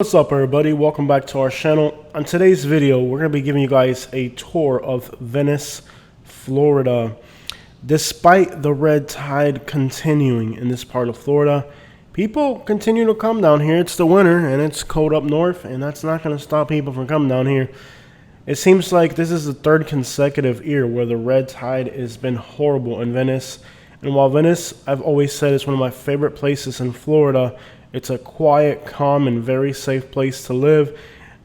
What's up everybody, welcome back to our channel. On today's video we're going to be giving you guys a tour of Venice, Florida. Despite the red tide continuing in this part of Florida, people continue to come down here. It's the winter and it's cold up north, and that's not going to stop people from coming down here. It seems like this is the third consecutive year where the red tide has been horrible in Venice. And while Venice, I've always said, is one of my favorite places in Florida, it's a quiet, calm, and very safe place to live,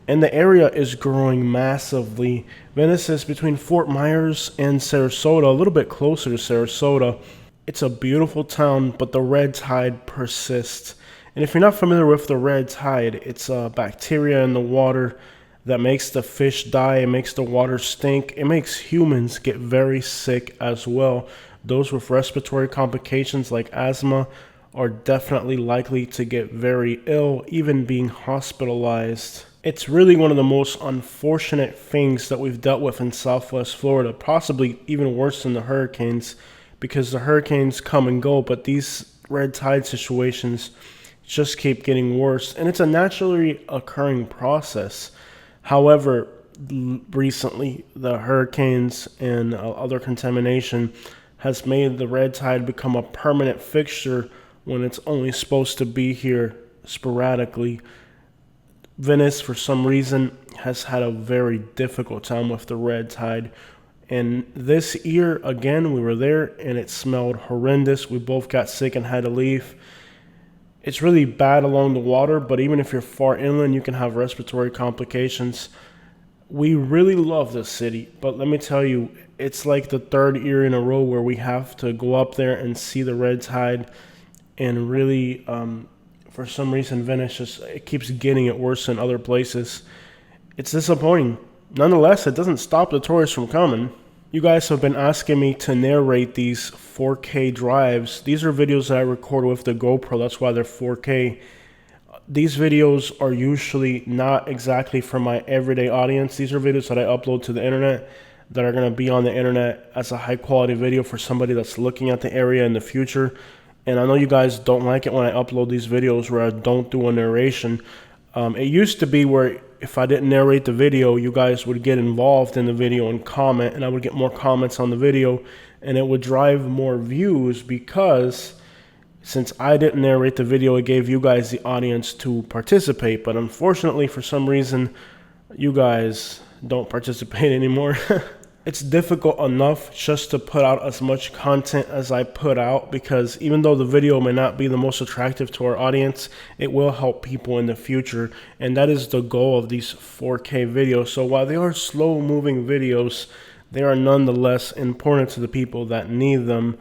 and the area is growing massively. Venice is between Fort Myers and Sarasota, a little bit closer to Sarasota. It's a beautiful town, but the red tide persists. And if you're not familiar with the red tide, it's a bacteria in the water that makes the fish die, it makes the water stink, it makes humans get very sick as well. Those with respiratory complications like asthma are definitely likely to get very ill, even being hospitalized. It's really one of the most unfortunate things that we've dealt with in Southwest Florida, possibly even worse than the hurricanes, because the hurricanes come and go, but these red tide situations just keep getting worse, and it's a naturally occurring process. However, recently the hurricanes and other contamination has made the red tide become a permanent fixture when it's only supposed to be here sporadically. Venice, for some reason, has had a very difficult time with the red tide. And this year, again, we were there and it smelled horrendous. We both got sick and had to leave. It's really bad along the water, but even if you're far inland, you can have respiratory complications. We really love this city, but let me tell you, it's like the third year in a row where we have to go up there and see the red tide. And really, for some reason, Venice it keeps getting it worse than other places. It's disappointing. Nonetheless, it doesn't stop the tourists from coming. You guys have been asking me to narrate these 4K drives. These are videos that I record with the GoPro. That's why they're 4K. These videos are usually not exactly for my everyday audience. These are videos that I upload to the internet that are going to be on the internet as a high quality video for somebody that's looking at the area in the future. And I know you guys don't like it when I upload these videos where I don't do a narration. It used to be where if I didn't narrate the video, you guys would get involved in the video and comment, and I would get more comments on the video, and it would drive more views because since I didn't narrate the video, it gave you guys the audience to participate. But unfortunately, for some reason, you guys don't participate anymore. It's difficult enough just to put out as much content as I put out, because even though the video may not be the most attractive to our audience, it will help people in the future, and that is the goal of these 4K videos. So while they are slow moving videos, they are nonetheless important to the people that need them,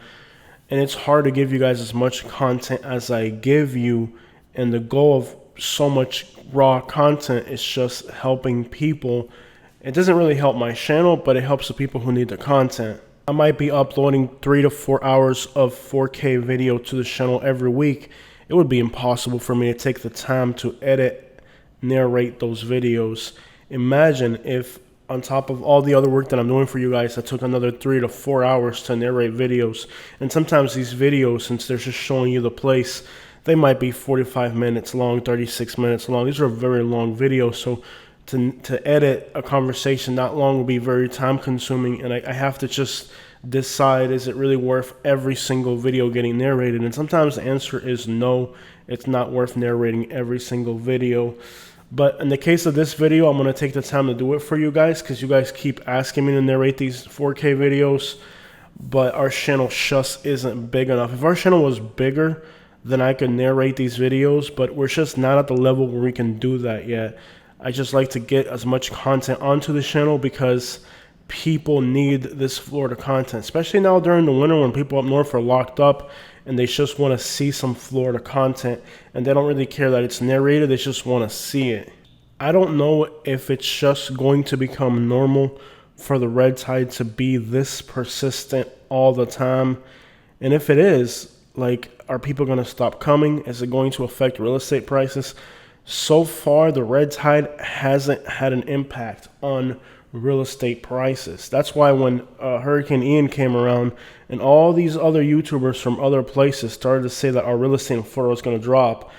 and it's hard to give you guys as much content as I give you, and the goal of so much raw content is just helping people. It doesn't really help my channel, but it helps the people who need the content. I might be uploading 3 to 4 hours of 4K video to the channel every week. It would be impossible for me to take the time to edit, narrate those videos. Imagine if on top of all the other work that I'm doing for you guys, I took another 3 to 4 hours to narrate videos. And sometimes these videos, since they're just showing you the place, they might be 45 minutes long, 36 minutes long. These are very long videos, so to edit a conversation that long will be very time consuming, and I have to just decide, is it really worth every single video getting narrated? And sometimes the answer is no, it's not worth narrating every single video. But in the case of this video, I'm going to take the time to do it for you guys, because you guys keep asking me to narrate these 4K videos, but our channel just isn't big enough. If our channel was bigger, then I could narrate these videos, but we're just not at the level where we can do that yet. I just like to get as much content onto the channel because people need this Florida content, especially now during the winter when people up north are locked up and they just want to see some Florida content, and they don't really care that it's narrated, they just want to see it. I don't know if it's just going to become normal for the red tide to be this persistent all the time, and if it is, like, are people going to stop coming? Is it going to affect real estate prices? So far, the red tide hasn't had an impact on real estate prices. That's why when Hurricane Ian came around and all these other YouTubers from other places started to say that our real estate in Florida was going to drop,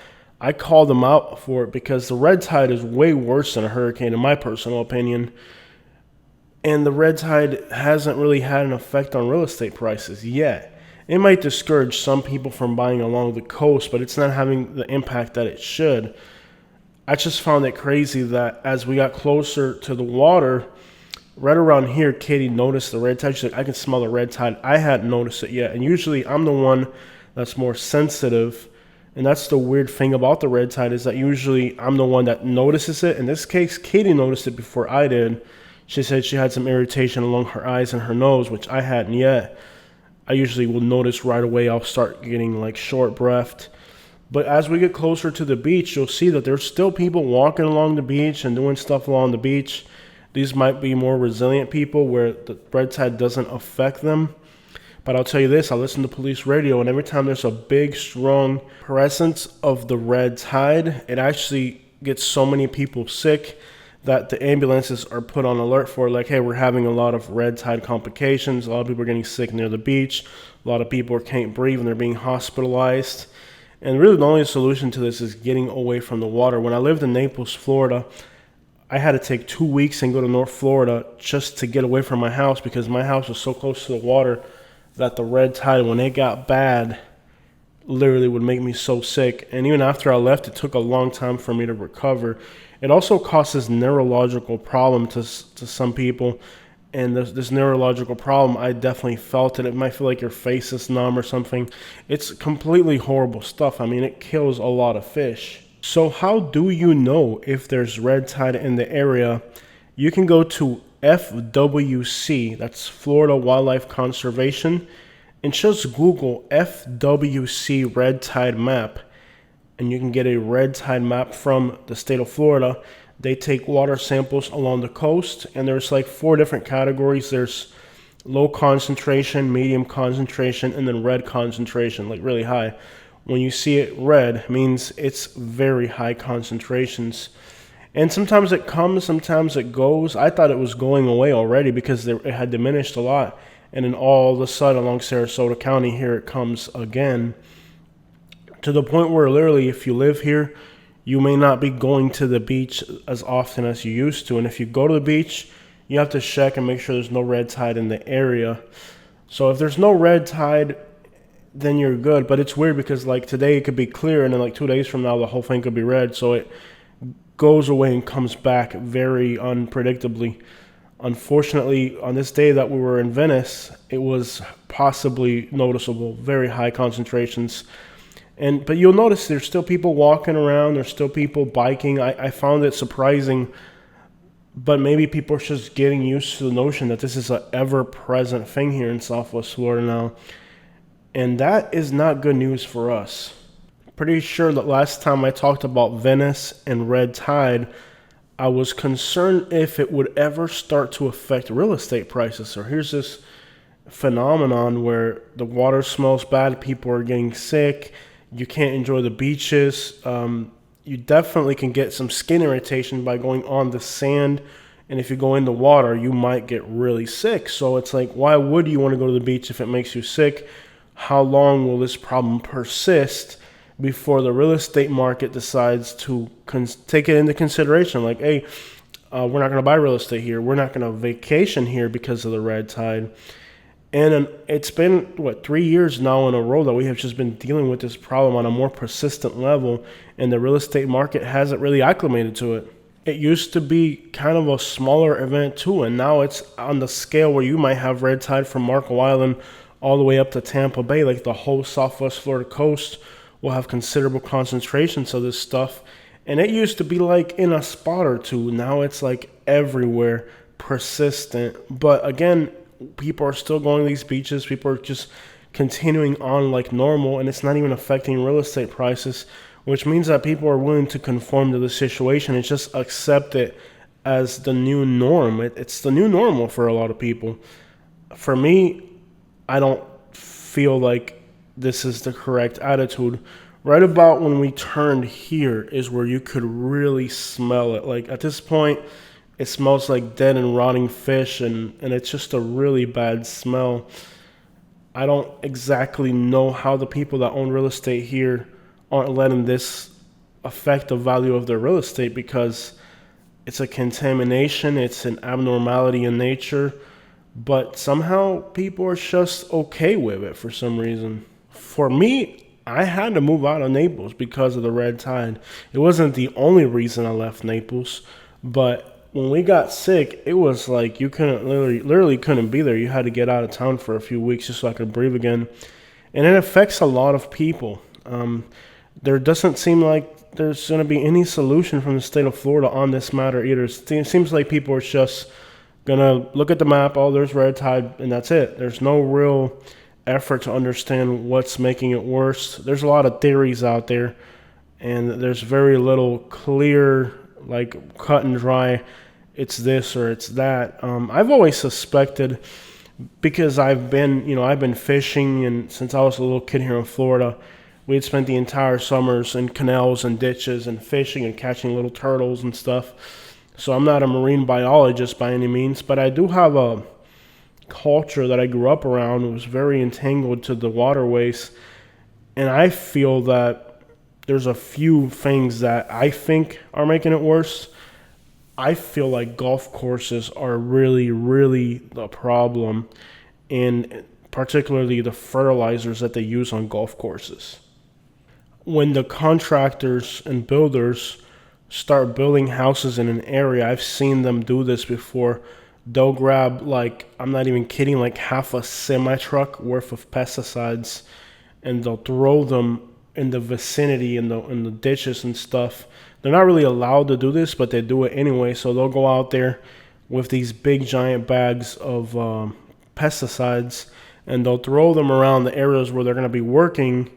I called them out for it because the red tide is way worse than a hurricane, in my personal opinion. And the red tide hasn't really had an effect on real estate prices yet. It might discourage some people from buying along the coast, but it's not having the impact that it should. I just found it crazy that as we got closer to the water, right around here, Katie noticed the red tide. She's like, I can smell the red tide. I hadn't noticed it yet. And usually I'm the one that's more sensitive. And that's the weird thing about the red tide, is that usually I'm the one that notices it. In this case, Katie noticed it before I did. She said she had some irritation along her eyes and her nose, which I hadn't yet. I usually will notice right away. I'll start getting like short-breathed. But as we get closer to the beach, you'll see that there's still people walking along the beach and doing stuff along the beach. These might be more resilient people where the red tide doesn't affect them. But I'll tell you this, I listen to police radio, and every time there's a big, strong presence of the red tide, it actually gets so many people sick that the ambulances are put on alert for, like, hey, we're having a lot of red tide complications. A lot of people are getting sick near the beach. A lot of people can't breathe and they're being hospitalized. And really the only solution to this is getting away from the water. When I lived in Naples, Florida, I had to take 2 weeks and go to North Florida just to get away from my house because my house was so close to the water that the red tide, when it got bad, literally would make me so sick. And even after I left, it took a long time for me to recover. It also causes neurological problem to some people. And this neurological problem, I definitely felt it. It might feel like your face is numb or something. It's completely horrible stuff. I mean, it kills a lot of fish. So how do you know if there's red tide in the area? You can go to FWC, that's Florida Wildlife Conservation, and just Google FWC red tide map. And you can get a red tide map from the state of Florida. They take water samples along the coast, and there's like 4 different categories. There's low concentration, medium concentration, and then red concentration, like really high. When you see it red, it means it's very high concentrations. And sometimes it comes, sometimes it goes. I thought it was going away already because it had diminished a lot. And then all of a sudden along Sarasota County, here it comes again. To the point where literally if you live here, you may not be going to the beach as often as you used to. And if you go to the beach, you have to check and make sure there's no red tide in the area. So if there's no red tide, then you're good. But it's weird because like today it could be clear and then like 2 days from now the whole thing could be red. So it goes away and comes back very unpredictably. Unfortunately, on this day that we were in Venice, it was possibly noticeable, very high concentrations. But you'll notice there's still people walking around. There's still people biking. I found it surprising, but maybe people are just getting used to the notion that this is an ever-present thing here in Southwest Florida now. And that is not good news for us. Pretty sure that last time I talked about Venice and red tide, I was concerned if it would ever start to affect real estate prices. So here's this phenomenon where the water smells bad, people are getting sick, you can't enjoy the beaches. You definitely can get some skin irritation by going on the sand. And if you go in the water, you might get really sick. So it's like, why would you want to go to the beach if it makes you sick? How long will this problem persist before the real estate market decides to take it into consideration? Like, hey, we're not going to buy real estate here. We're not going to vacation here because of the red tide. And it's been, 3 years now in a row that we have just been dealing with this problem on a more persistent level, and the real estate market hasn't really acclimated to it. It used to be kind of a smaller event too, and now it's on the scale where you might have red tide from Marco Island all the way up to Tampa Bay. Like the whole Southwest Florida coast will have considerable concentrations of this stuff. And it used to be like in a spot or two. Now it's like everywhere, persistent. But again, people are still going to these beaches. People are just continuing on like normal, and it's not even affecting real estate prices, which means that people are willing to conform to the situation and just accept it as the new norm. It's the new normal for a lot of people. For me, I don't feel like this is the correct attitude. Right about when we turned here is where you could really smell it. Like at this point, it smells like dead and rotting fish, and it's just a really bad smell. I don't exactly know how the people that own real estate here aren't letting this affect the value of their real estate because it's a contamination, it's an abnormality in nature, but somehow people are just okay with it for some reason. For me, I had to move out of Naples because of the red tide. It wasn't the only reason I left Naples, but when we got sick, it was like you couldn't literally couldn't be there. You had to get out of town for a few weeks just so I could breathe again, and it affects a lot of people. There doesn't seem like there's going to be any solution from the state of Florida on this matter either. It seems like people are just going to look at the map, oh, there's red tide, and that's it. There's no real effort to understand what's making it worse. There's a lot of theories out there, and there's very little clear, like cut and dry, it's this or it's that. I've always suspected, because I've been fishing, and since I was a little kid here in Florida, we had spent the entire summers in canals and ditches and fishing and catching little turtles and stuff. So I'm not a marine biologist by any means, but I do have a culture that I grew up around. It was very entangled to the waterways, and I feel that there's a few things that I think are making it worse. I feel like golf courses are really, really the problem, and particularly the fertilizers that they use on golf courses. When the contractors and builders start building houses in an area, I've seen them do this before. They'll grab, like, I'm not even kidding, like half a semi truck worth of pesticides, and they'll throw them in the vicinity, in the ditches and stuff. They're not really allowed to do this, but they do it anyway. So they'll go out there with these big giant bags of pesticides, and they'll throw them around the areas where they're going to be working,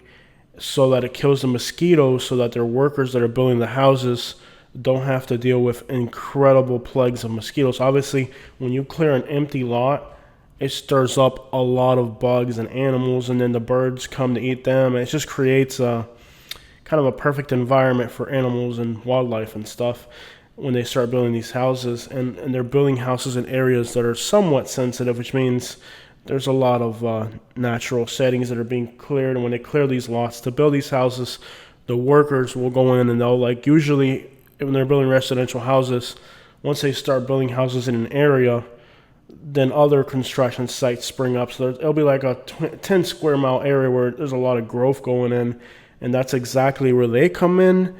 so that it kills the mosquitoes, so that their workers that are building the houses don't have to deal with incredible plagues of mosquitoes. Obviously, when you clear an empty lot, it stirs up a lot of bugs and animals, and then the birds come to eat them, and it just creates a kind of a perfect environment for animals and wildlife and stuff when they start building these houses. And they're building houses in areas that are somewhat sensitive, which means there's a lot of natural settings that are being cleared. And when they clear these lots to build these houses, the workers will go in, and they'll, like, usually when they're building residential houses, once they start building houses in an area, then other construction sites spring up. So it'll be like a 10 square mile area where there's a lot of growth going in, and that's exactly where they come in,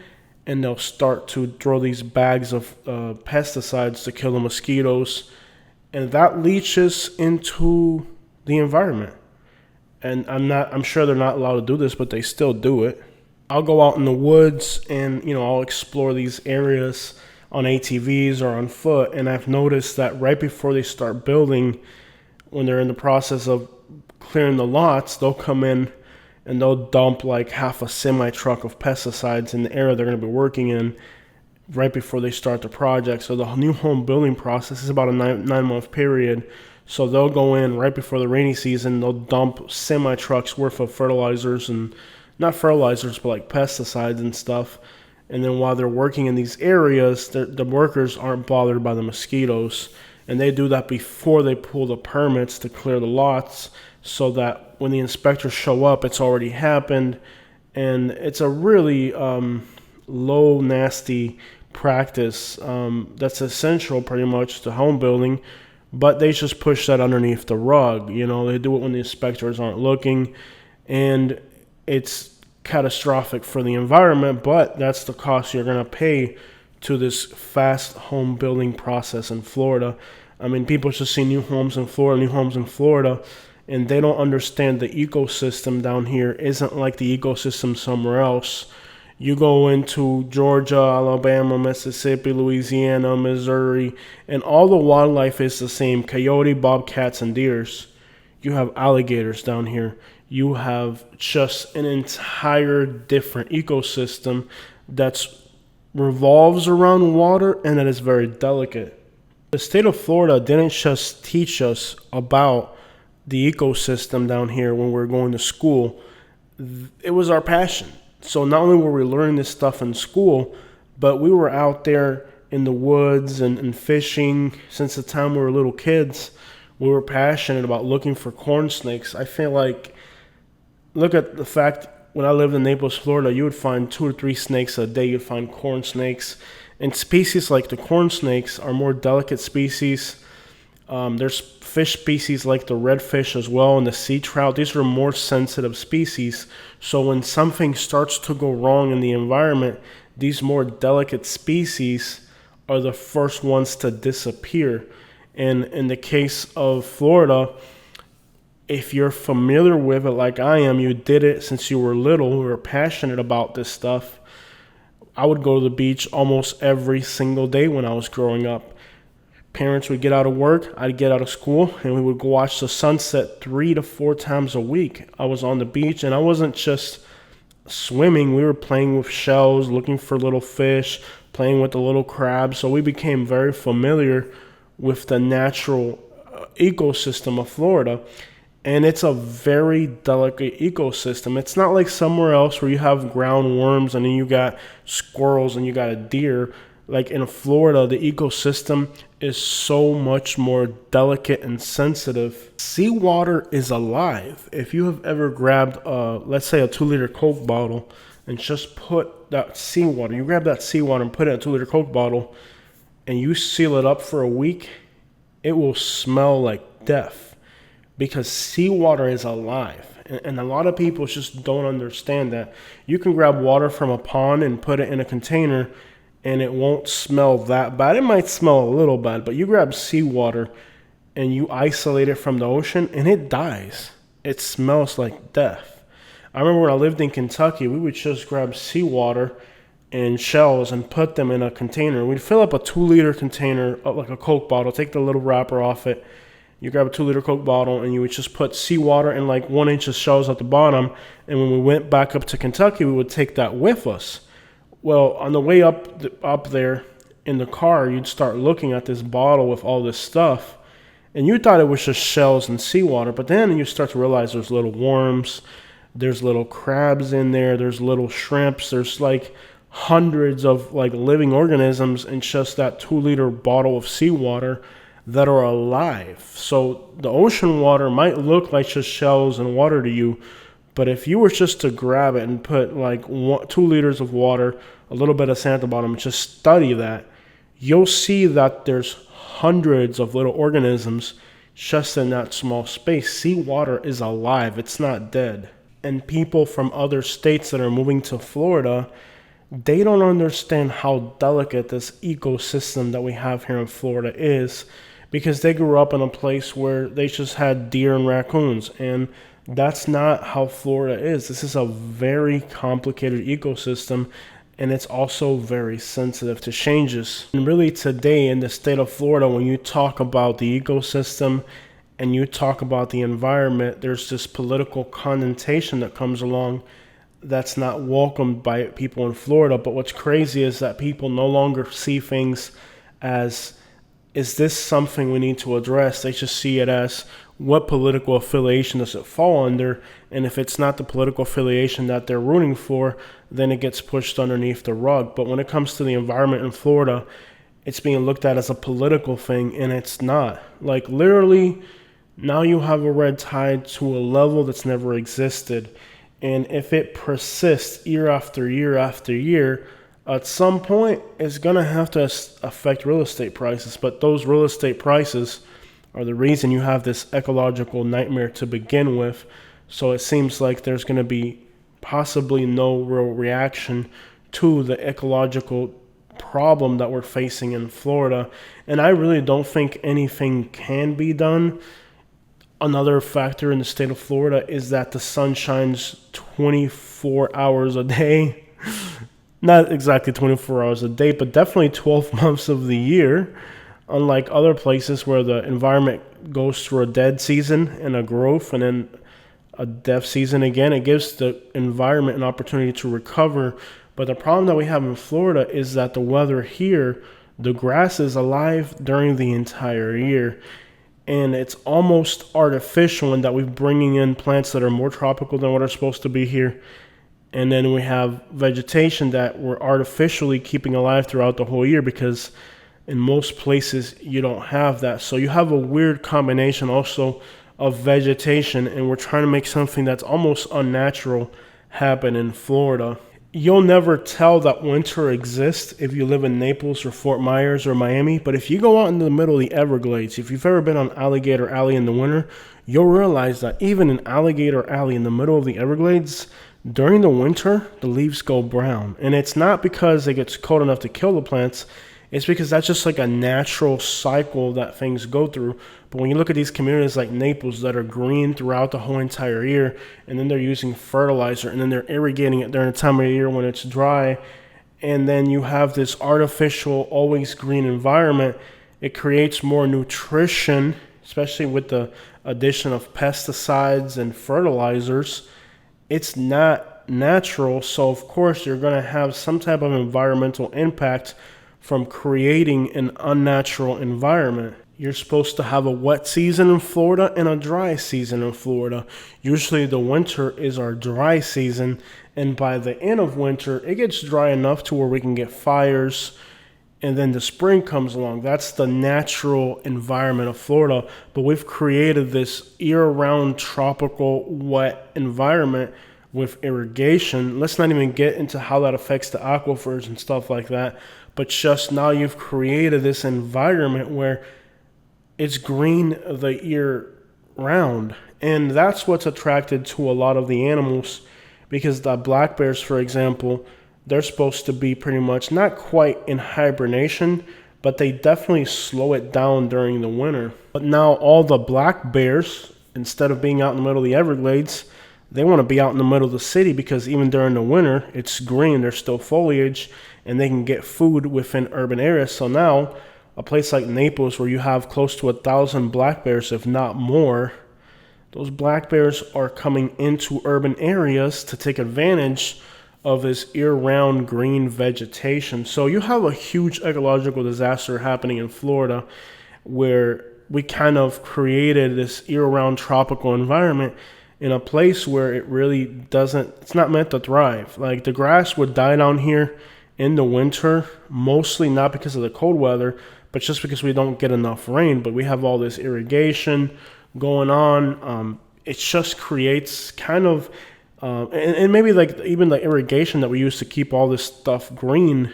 and they'll start to throw these bags of pesticides to kill the mosquitoes, and that leaches into the environment. And I'm sure they're not allowed to do this, but they still do it. I'll go out in the woods and, I'll explore these areas on ATVs or on foot, and I've noticed that right before they start building, when they're in the process of clearing the lots, they'll come in and they'll dump like half a semi truck of pesticides in the area they're going to be working in right before they start the project. So the new home building process is about a nine-month period. So they'll go in right before the rainy season, they'll dump semi trucks worth of fertilizers, and not fertilizers, but like pesticides and stuff. And then while they're working in these areas, the workers aren't bothered by the mosquitoes. And they do that before they pull the permits to clear the lots, so that when the inspectors show up, it's already happened. And it's a really low, nasty practice that's essential pretty much to home building. But they just push that underneath the rug. They do it when the inspectors aren't looking. And it's catastrophic for the environment, but that's the cost you're going to pay to this fast home building process in Florida. I mean, people just see new homes in Florida, and they don't understand the ecosystem down here isn't like the ecosystem somewhere else. You go into Georgia, Alabama, Mississippi, Louisiana, Missouri, and all the wildlife is the same: coyote, bobcats, and deers. You have alligators down here. You have just an entire different ecosystem that revolves around water, and that is very delicate. The state of Florida didn't just teach us about the ecosystem down here when we were going to school. It was our passion. So not only were we learning this stuff in school, but we were out there in the woods and fishing since the time we were little kids. We were passionate about looking for corn snakes. I feel like, look at the fact when I lived in Naples, Florida, you would find 2 or 3 snakes a day. You'd find corn snakes. And species like the corn snakes are more delicate species. There's fish species like the redfish as well and the sea trout. These are more sensitive species. So when something starts to go wrong in the environment, these more delicate species are the first ones to disappear. And in the case of Florida, if you're familiar with it like I am, you did it since you were little, you were passionate about this stuff. I would go to the beach almost every single day when I was growing up. Parents would get out of work, I'd get out of school, and we would go watch the sunset 3 to 4 times a week. I was on the beach, and I wasn't just swimming. We were playing with shells, looking for little fish, playing with the little crabs. So we became very familiar with the natural ecosystem of Florida. And it's a very delicate ecosystem. It's not like somewhere else where you have ground worms and then you got squirrels and you got a deer. Like in Florida, the ecosystem is so much more delicate and sensitive. Seawater is alive. If you have ever grabbed, let's say, a 2-liter Coke bottle and just put that seawater, you grab that seawater and put it in a 2-liter Coke bottle and you seal it up for a week, it will smell like death. Because seawater is alive. And a lot of people just don't understand that. You can grab water from a pond and put it in a container and it won't smell that bad. It might smell a little bad, but you grab seawater and you isolate it from the ocean and it dies. It smells like death. I remember when I lived in Kentucky, we would just grab seawater and shells and put them in a container. We'd fill up a 2-liter container, like a Coke bottle, take the little wrapper off it. You grab a 2-liter Coke bottle and you would just put seawater and like 1 inch of shells at the bottom. And when we went back up to Kentucky, we would take that with us. Well, on the way up there in the car, you'd start looking at this bottle with all this stuff. And you thought it was just shells and seawater. But then you start to realize there's little worms. There's little crabs in there. There's little shrimps. There's like hundreds of like living organisms in just that 2-liter bottle of seawater that are alive. So the ocean water might look like just shells and water to you, but if you were just to grab it and put like 2 liters of water, a little bit of sand at the bottom, and just study that, you'll see that there's hundreds of little organisms just in that small space. Seawater is alive. It's not dead. And people from other states that are moving to Florida, they don't understand how delicate this ecosystem that we have here in Florida is, because they grew up in a place where they just had deer and raccoons, and that's not how Florida is. This is a very complicated ecosystem, and it's also very sensitive to changes. And really today in the state of Florida, when you talk about the ecosystem and you talk about the environment, there's this political connotation that comes along that's not welcomed by people in Florida. But what's crazy is that people no longer see things as, is this something we need to address? They just see it as, what political affiliation does it fall under? And if it's not the political affiliation that they're rooting for, then it gets pushed underneath the rug. But when it comes to the environment in Florida, it's being looked at as a political thing, and it's not. Like literally, now you have a red tide to a level that's never existed. And if it persists year after year after year, at some point, it's going to have to affect real estate prices. But those real estate prices are the reason you have this ecological nightmare to begin with. So it seems like there's going to be possibly no real reaction to the ecological problem that we're facing in Florida. And I really don't think anything can be done. Another factor in the state of Florida is that the sun shines 24 hours a day. Not exactly 24 hours a day, but definitely 12 months of the year. Unlike other places where the environment goes through a dead season and a growth and then a death season again, it gives the environment an opportunity to recover. But the problem that we have in Florida is that the weather here, the grass is alive during the entire year. And it's almost artificial in that we're bringing in plants that are more tropical than what are supposed to be here. And then we have vegetation that we're artificially keeping alive throughout the whole year, because in most places you don't have that. So you have a weird combination also of vegetation, and we're trying to make something that's almost unnatural happen in Florida. You'll never tell that winter exists if you live in Naples or Fort Myers or Miami, but if you go out in the middle of the Everglades, if you've ever been on Alligator Alley in the winter, you'll realize that even in Alligator Alley in the middle of the Everglades, during the winter, the leaves go brown. And it's not because it gets cold enough to kill the plants, it's because that's just like a natural cycle that things go through. But when you look at these communities like Naples that are green throughout the whole entire year, and then they're using fertilizer, and then they're irrigating it during the time of year when it's dry, and then you have this artificial, always green environment, it creates more nutrition, especially with the addition of pesticides and fertilizers. It's not natural, so of course you're going to have some type of environmental impact from creating an unnatural environment. You're supposed to have a wet season in Florida and a dry season in Florida. Usually the winter is our dry season, and by the end of winter, it gets dry enough to where we can get fires, and then the spring comes along. That's the natural environment of Florida, but we've created this year-round tropical wet environment with irrigation. Let's not even get into how that affects the aquifers and stuff like that, but just now you've created this environment where it's green the year round. And that's what's attracted to a lot of the animals, because the black bears, for example, they're supposed to be pretty much not quite in hibernation, but they definitely slow it down during the winter. But now all the black bears, instead of being out in the middle of the Everglades, they want to be out in the middle of the city, because even during the winter, it's green, there's still foliage, and they can get food within urban areas. So now, a place like Naples, where you have close to 1,000 black bears, if not more, those black bears are coming into urban areas to take advantage of this year-round green vegetation. So you have a huge ecological disaster happening in Florida, where we kind of created this year-round tropical environment in a place where it really doesn't, it's not meant to thrive. Like, the grass would die down here in the winter, mostly not because of the cold weather, but just because we don't get enough rain. But we have all this irrigation going on. It just creates kind of, and maybe like even the irrigation that we use to keep all this stuff green,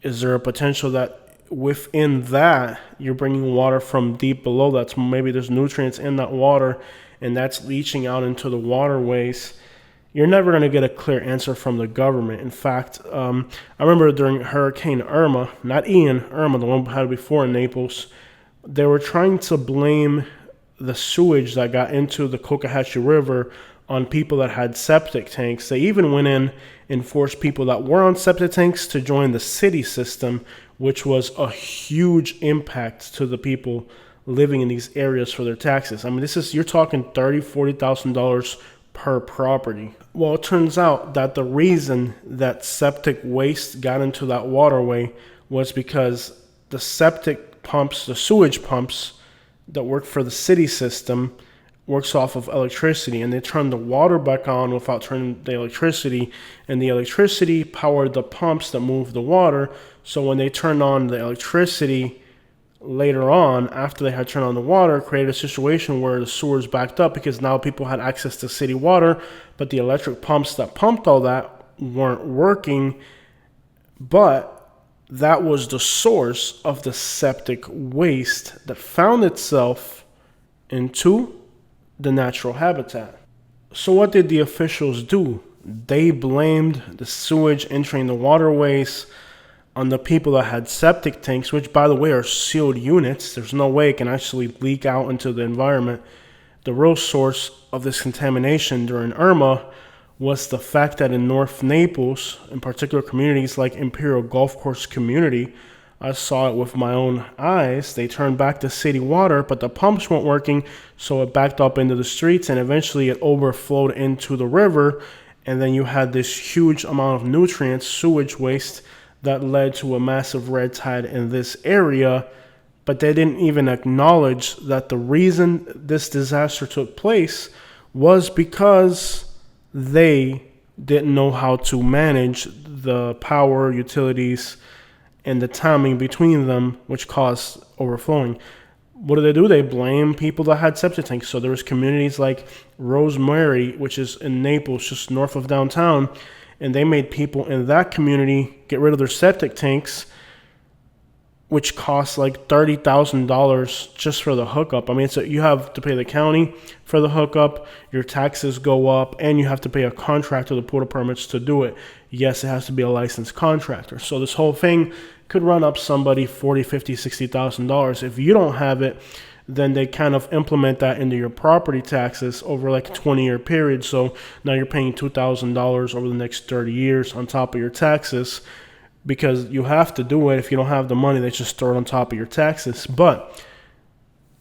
is there a potential that within that you're bringing water from deep below, that's maybe there's nutrients in that water, and that's leaching out into the waterways? You're never going to get a clear answer from the government. In fact, I remember during Hurricane Irma, not Ian, Irma, the one we had before in Naples, they were trying to blame the sewage that got into the Cocohatchee River on people that had septic tanks. They even went in and forced people that were on septic tanks to join the city system, which was a huge impact to the people living in these areas for their taxes. I mean, you're talking $30,000, $40,000 per property. Well, it turns out that the reason that septic waste got into that waterway was because the septic pumps, the sewage pumps that work for the city system, works off of electricity, and they turn the water back on without turning the electricity, and the electricity powered the pumps that move the water. So when they turned on the electricity later on, after they had turned on the water, created a situation where the sewers backed up, because now people had access to city water, but the electric pumps that pumped all that weren't working. But that was the source of the septic waste that found itself into the natural habitat. So what did the officials do? They blamed the sewage entering the waterways on the people that had septic tanks, which, by the way, are sealed units. There's no way it can actually leak out into the environment. The real source of this contamination during Irma was the fact that in North Naples, in particular communities like Imperial Golf Course community, I saw it with my own eyes. They turned back the city water, but the pumps weren't working, so it backed up into the streets, and eventually it overflowed into the river, and then you had this huge amount of nutrients, sewage waste, that led to a massive red tide in this area. But they didn't even acknowledge that the reason this disaster took place was because they didn't know how to manage the power, utilities, and the timing between them, which caused overflowing. what do? They blame people that had septic tanks. So there was communities like Rosemary, which is in Naples, just north of downtown, and they made people in that community get rid of their septic tanks, which costs like $30,000 just for the hookup. I mean, so you have to pay the county for the hookup, your taxes go up, and you have to pay a contractor the porta permits to do it. Yes, it has to be a licensed contractor. So this whole thing could run up somebody $40,000, $50,000, $60,000. If you don't have it, then they kind of implement that into your property taxes over like a 20-year period. So now you're paying $2,000 over the next 30 years on top of your taxes, because you have to do it. If you don't have the money, they just throw it on top of your taxes. But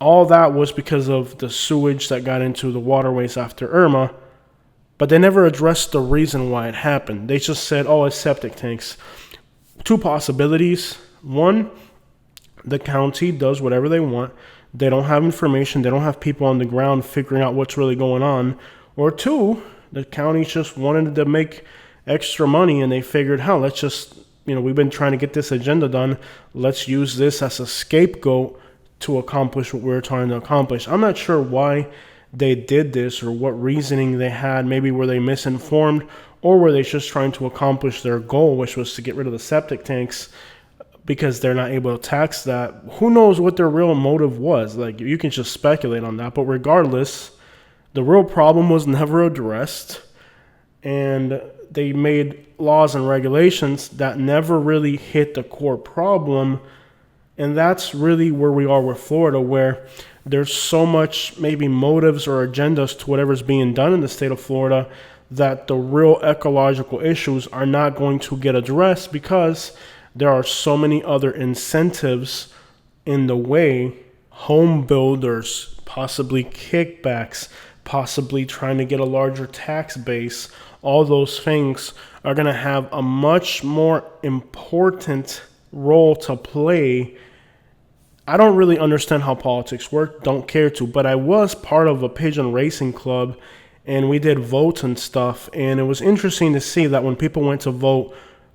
all that was because of the sewage that got into the waterways after Irma. But they never addressed the reason why it happened. They just said, oh, it's septic tanks. Two possibilities. One, the county does whatever they want. They don't have information. They don't have people on the ground figuring out what's really going on. Or two, the county just wanted to make extra money, and they figured, hell, let's just, we've been trying to get this agenda done. Let's use this as a scapegoat to accomplish what we're trying to accomplish. I'm not sure why they did this or what reasoning they had. Maybe were they misinformed, or were they just trying to accomplish their goal, which was to get rid of the septic tanks because they're not able to tax that. Who knows what their real motive was? Like, you can just speculate on that. But regardless, the real problem was never addressed, and they made laws and regulations that never really hit the core problem. And that's really where we are with Florida, where there's so much maybe motives or agendas to whatever's being done in the state of Florida that the real ecological issues are not going to get addressed, because there are so many other incentives in the way. Home builders, possibly kickbacks, possibly trying to get a larger tax base. All those things are going to have a much more important role to play. I don't really understand how politics work, don't care to, but I was part of a pigeon racing club, and we did votes and stuff, and it was interesting to see that when people went to vote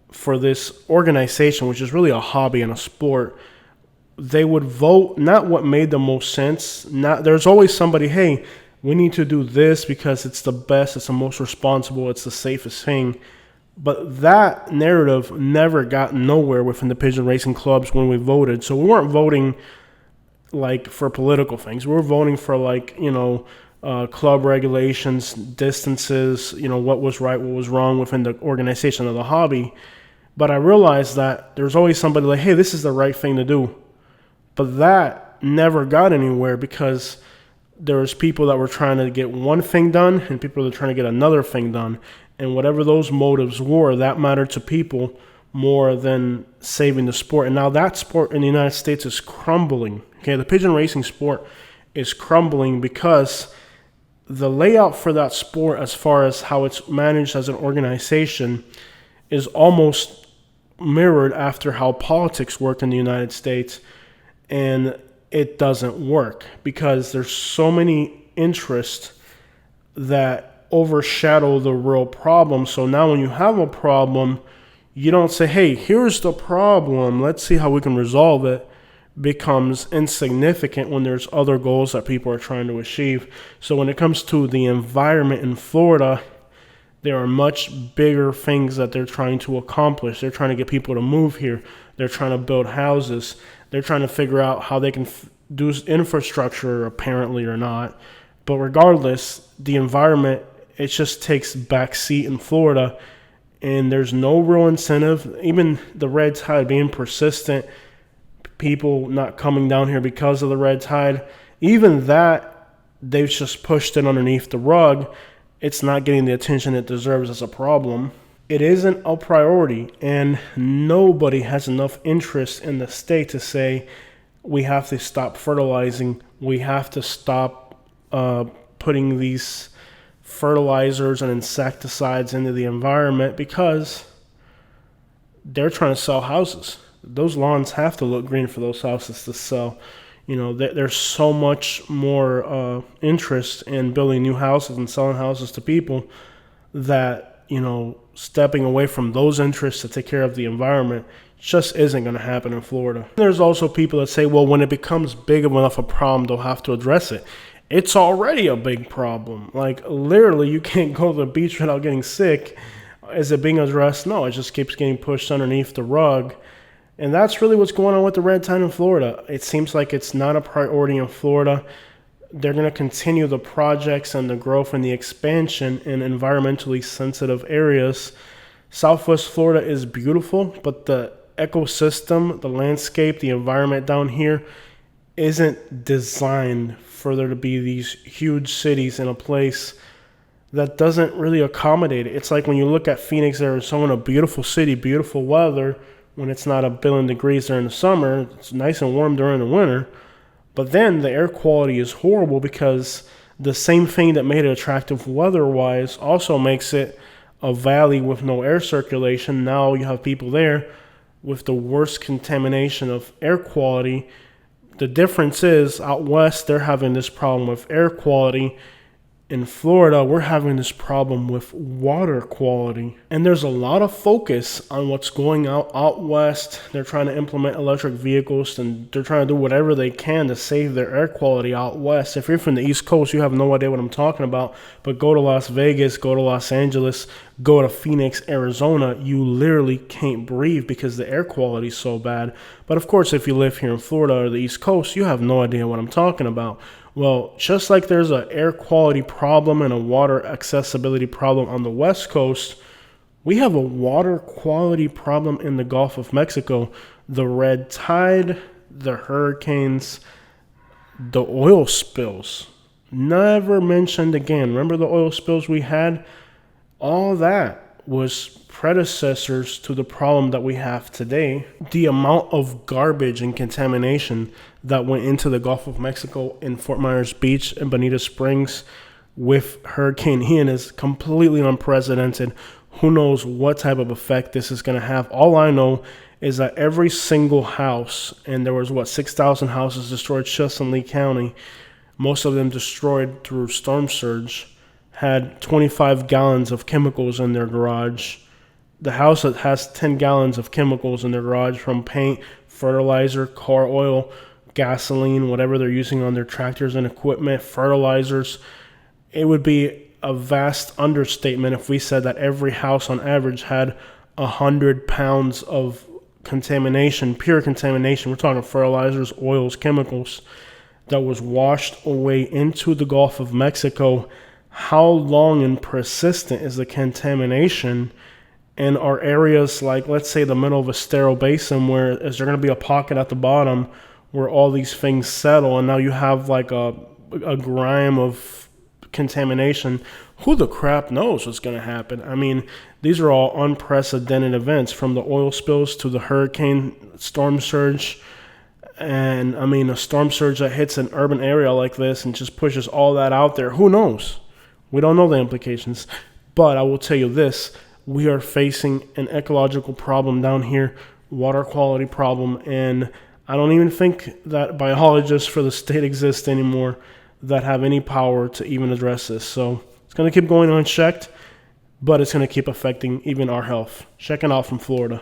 for this organization, which is really a hobby and a sport, they would vote not what made the most sense. There's always somebody, hey, we need to do this because it's the best, it's the most responsible, it's the safest thing. But that narrative never got nowhere within the pigeon racing clubs when we voted. So we weren't voting like for political things. We were voting for club regulations, distances, what was right, what was wrong within the organization of the hobby. But I realized that there's always somebody like, hey, this is the right thing to do. But that never got anywhere, because there was people that were trying to get one thing done and people that were trying to get another thing done. And whatever those motives were, that mattered to people more than saving the sport. And now that sport in the United States is crumbling. Okay, the pigeon racing sport is crumbling because the layout for that sport, as far as how it's managed as an organization, is almost mirrored after how politics work in the United States. And it doesn't work because there's so many interests that overshadow the real problem. So now when you have a problem, you don't say, hey, here's the problem, let's see how we can resolve it. Becomes insignificant when there's other goals that people are trying to achieve. So when it comes to the environment in Florida, there are much bigger things that they're trying to accomplish. They're trying to get people to move here. They're trying to build houses. They're trying to figure out how they can do infrastructure, apparently, or not. But regardless, the environment, it just takes backseat in Florida, and there's no real incentive. Even the red tide being persistent, people not coming down here because of the red tide, even that, they've just pushed it underneath the rug. It's not getting the attention it deserves as a problem. It isn't a priority, and nobody has enough interest in the state to say, we have to stop fertilizing, we have to stop putting these fertilizers and insecticides into the environment, because they're trying to sell houses. Those lawns have to look green for those houses to sell. There's so much more interest in building new houses and selling houses to people that stepping away from those interests to take care of the environment just isn't going to happen in Florida. There's also people that say, well, when it becomes big enough a problem, they'll have to address it. It's already a big problem. Like, literally, you can't go to the beach without getting sick. Is it being addressed? No, it just keeps getting pushed underneath the rug. And that's really what's going on with the red tide in Florida. It seems like it's not a priority in Florida. They're going to continue the projects and the growth and the expansion in environmentally sensitive areas. Southwest Florida is beautiful, but the ecosystem, the landscape, the environment down here isn't designed for there to be these huge cities in a place that doesn't really accommodate it. It's like when you look at Phoenix, Arizona, beautiful city, beautiful weather. When it's not a billion degrees during the summer, it's nice and warm during the winter. But then the air quality is horrible because the same thing that made it attractive weather-wise also makes it a valley with no air circulation. Now you have people there with the worst contamination of air quality. The difference is out west, they're having this problem with air quality. In Florida, we're having this problem with water quality. And there's a lot of focus on what's going out west. They're trying to implement electric vehicles, and they're trying to do whatever they can to save their air quality out west. If you're from the East Coast, you have no idea what I'm talking about. But go to Las Vegas, go to Los Angeles, go to Phoenix, Arizona. You literally can't breathe because the air quality is so bad. But of course, if you live here in Florida or the East Coast, you have no idea what I'm talking about. Well, just like there's an air quality problem and a water accessibility problem on the West Coast, we have a water quality problem in the Gulf of Mexico. The red tide, the hurricanes, the oil spills, never mentioned again. Remember the oil spills we had? All that was predecessors to the problem that we have today. The amount of garbage and contamination that went into the Gulf of Mexico in Fort Myers Beach and Bonita Springs with Hurricane Ian is completely unprecedented. Who knows what type of effect this is going to have? All I know is that every single house, and there was 6,000 houses destroyed just in Lee County, most of them destroyed through storm surge, had 25 gallons of chemicals in their garage. The house that has 10 gallons of chemicals in their garage from paint, fertilizer, car oil, gasoline, whatever they're using on their tractors and equipment, fertilizers. It would be a vast understatement if we said that every house on average had 100 pounds of contamination, pure contamination. We're talking fertilizers, oils, chemicals that was washed away into the Gulf of Mexico. How long and persistent is the contamination? And are areas like, let's say, the middle of a sterile basin, where is there going to be a pocket at the bottom where all these things settle, and now you have like a grime of contamination? Who the crap knows what's going to happen? I mean, these are all unprecedented events, from the oil spills to the hurricane storm surge. And I mean, a storm surge that hits an urban area like this and just pushes all that out there. Who knows? We don't know the implications. But I will tell you this. We are facing an ecological problem down here, water quality problem, and I don't even think that biologists for the state exist anymore that have any power to even address this. So it's going to keep going unchecked, but it's going to keep affecting even our health. Checking out from Florida.